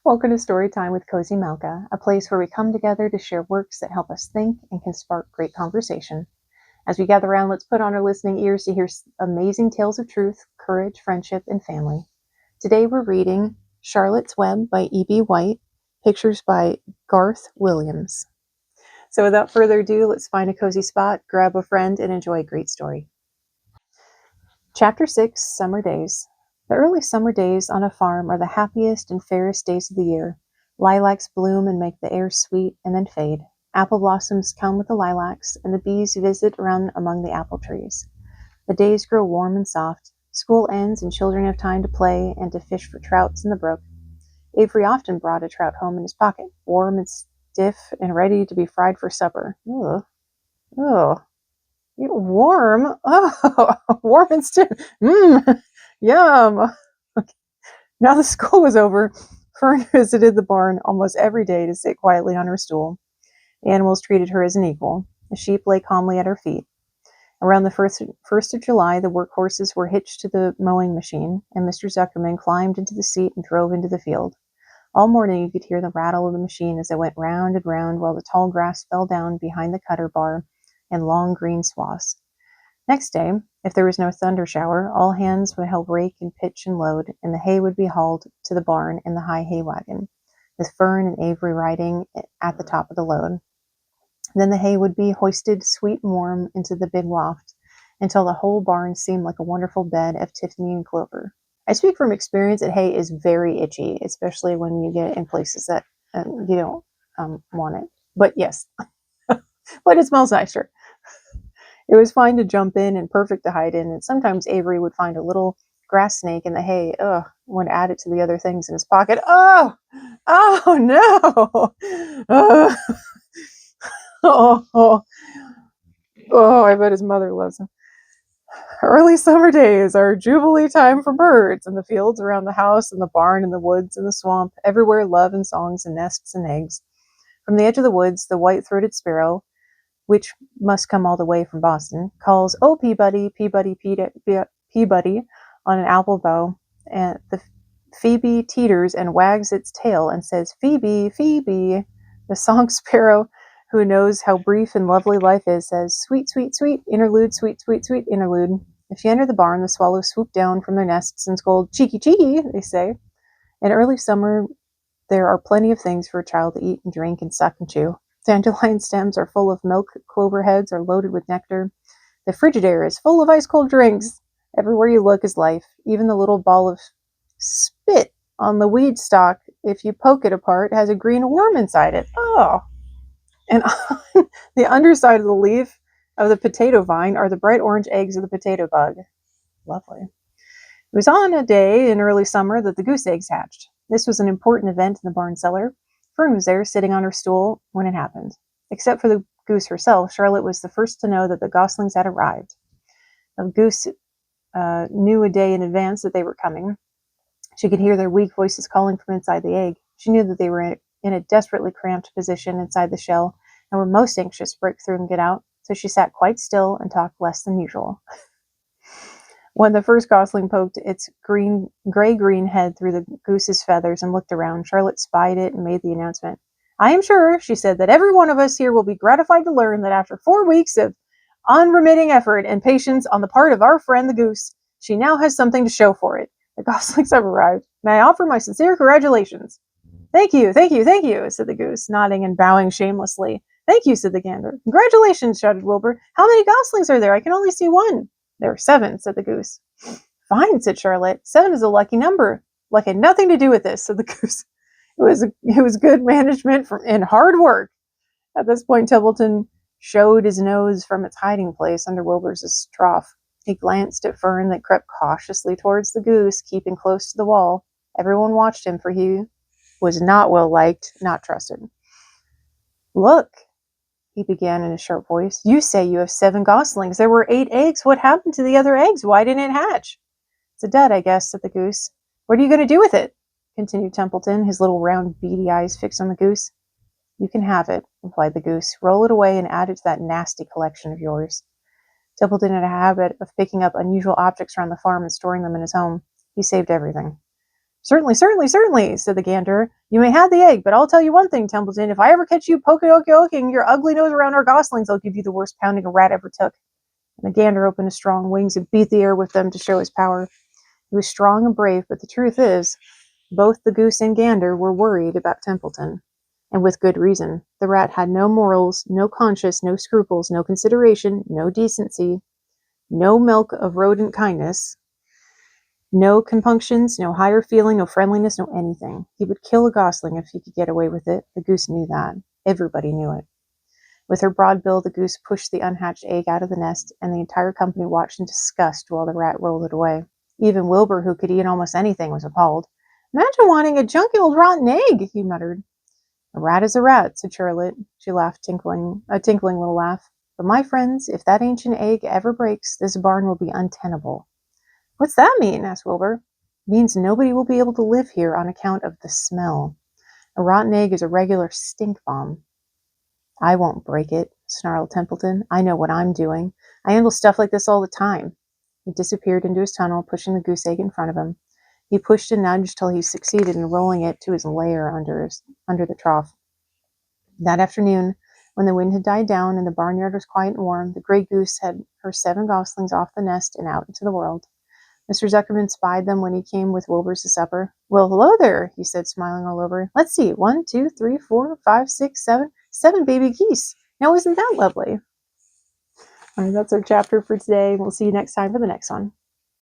Welcome to Storytime with Cozy Malka, a place where we come together to share works that help us think and can spark great conversation. As we gather around, let's put on our listening ears to hear amazing tales of truth, courage, friendship, and family. Today we're reading Charlotte's Web by E.B. White, pictures by Garth Williams. So without further ado, let's find a cozy spot, grab a friend, and enjoy a great story. Chapter 6, Summer Days. The early summer days on a farm are the happiest and fairest days of the year. Lilacs bloom and make the air sweet and then fade. Apple blossoms come with the lilacs, and the bees visit around among the apple trees. The days grow warm and soft. School ends and children have time to play and to fish for trouts in the brook. Avery often brought a trout home in his pocket, warm and stiff and ready to be fried for supper. Ugh. Ugh. Warm? Oh, warm and stiff. Yum. Now the school was over, Fern visited the barn almost every day to sit quietly on her stool. The animals treated her as an equal. The sheep lay calmly at her feet. Around the 1st of July, the work horses were hitched to the mowing machine, and Mr. Zuckerman climbed into the seat and drove into the field. All morning you could hear the rattle of the machine as it went round and round while the tall grass fell down behind the cutter bar in long green swaths. Next day, if there was no thunder shower, all hands would help rake and pitch and load, and the hay would be hauled to the barn in the high hay wagon, with Fern and Avery riding at the top of the load. Then the hay would be hoisted sweet and warm into the big loft, until the whole barn seemed like a wonderful bed of Tiffany and clover. I speak from experience that hay is very itchy, especially when you get it in places that you don't want it. But yes, but it smells nicer. It was fine to jump in and perfect to hide in, and sometimes Avery would find a little grass snake in the hay, and would add it to the other things in his pocket. Oh no! Uh, oh, I bet his mother loves him. Early summer days are jubilee time for birds in the fields around the house, in the barn, in the woods, in the swamp, everywhere love and songs and nests and eggs. From the edge of the woods, the white-throated sparrow, which must come all the way from Boston, calls, "Oh, Peabody, Peabody, Peabody," on an apple bough, and the phoebe teeters and wags its tail and says, "Phoebe, Phoebe." The song sparrow, who knows how brief and lovely life is, says, "Sweet, sweet, sweet, interlude, sweet, sweet, sweet, interlude." If you enter the barn, the swallows swoop down from their nests and scold, "Cheeky, cheeky," they say. In early summer, there are plenty of things for a child to eat and drink and suck and chew. Dandelion stems are full of milk, clover heads are loaded with nectar. The Frigidaire is full of ice-cold drinks. Everywhere you look is life. Even the little ball of spit on the weed stalk, if you poke it apart, has a green worm inside it. Oh! And on the underside of the leaf of the potato vine are the bright orange eggs of the potato bug. Lovely. It was on a day in early summer that the goose eggs hatched. This was an important event in the barn cellar. Fern was there, sitting on her stool, when it happened. Except for the goose herself, Charlotte was the first to know that the goslings had arrived. The goose knew a day in advance that they were coming. She could hear their weak voices calling from inside the egg. She knew that they were in a desperately cramped position inside the shell and were most anxious to break through and get out, so she sat quite still and talked less than usual. When the first gosling poked its gray-green head through the goose's feathers and looked around, Charlotte spied it and made the announcement. "I am sure," she said, "that every one of us here will be gratified to learn that after 4 weeks of unremitting effort and patience on the part of our friend the goose, she now has something to show for it. The goslings have arrived. May I offer my sincere congratulations?" "Thank you, thank you, thank you," said the goose, nodding and bowing shamelessly. "Thank you," said the gander. "Congratulations," shouted Wilbur. "How many goslings are there? I can only see one." "There are 7," said the goose. "Fine," said Charlotte. 7 is a lucky number. "Luck had nothing to do with this," said the goose. It was good management and hard work." At this point, Templeton showed his nose from its hiding place under Wilbur's trough. He glanced at Fern that crept cautiously towards the goose, keeping close to the wall. Everyone watched him, for he was not well liked, not trusted. "Look," he began in a sharp voice. "You say you have 7 goslings. There were 8 eggs. What happened to the other eggs? Why didn't it hatch?" "It's a dud, I guess," said the goose. "What are you going to do with it?" continued Templeton, his little round beady eyes fixed on the goose. "You can have it," replied the goose. "Roll it away and add it to that nasty collection of yours." Templeton had a habit of picking up unusual objects around the farm and storing them in his home. He saved everything. Certainly, certainly, certainly, said the gander. You may have the egg, but I'll tell you one thing, Templeton. If I ever catch you poking your ugly nose around our goslings, I'll give you the worst pounding a rat ever took. And the gander opened his strong wings and beat the air with them to show his power. He was strong and brave, but the truth is, both the goose and gander were worried about Templeton. And with good reason. The rat had no morals, no conscience, no scruples, no consideration, no decency, no milk of rodent kindness, no compunctions, no higher feeling, no friendliness, no anything. He would kill a gosling if he could get away with it. The goose knew that. Everybody knew it. With her broad bill, the goose pushed the unhatched egg out of the nest, and the entire company watched in disgust while the rat rolled it away. Even Wilbur, who could eat almost anything, was appalled. Imagine wanting a junky old rotten egg, he muttered. A rat is a rat, said Charlotte. She laughed, a tinkling little laugh. But my friends, if that ancient egg ever breaks, this barn will be untenable. What's that mean? Asked Wilbur. It means nobody will be able to live here on account of the smell. A rotten egg is a regular stink bomb. I won't break it, snarled Templeton. I know what I'm doing. I handle stuff like this all the time. He disappeared into his tunnel, pushing the goose egg in front of him. He pushed and nudged till he succeeded in rolling it to his lair under the trough. That afternoon, when the wind had died down and the barnyard was quiet and warm, the gray goose had her 7 goslings off the nest and out into the world. Mr. Zuckerman spied them when he came with Wilbur's to supper. Well, hello there, he said, smiling all over. Let's see, 1, 2, 3, 4, 5, 6, 7, 7 baby geese. Now, isn't that lovely? All right, that's our chapter for today. We'll see you next time for the next one.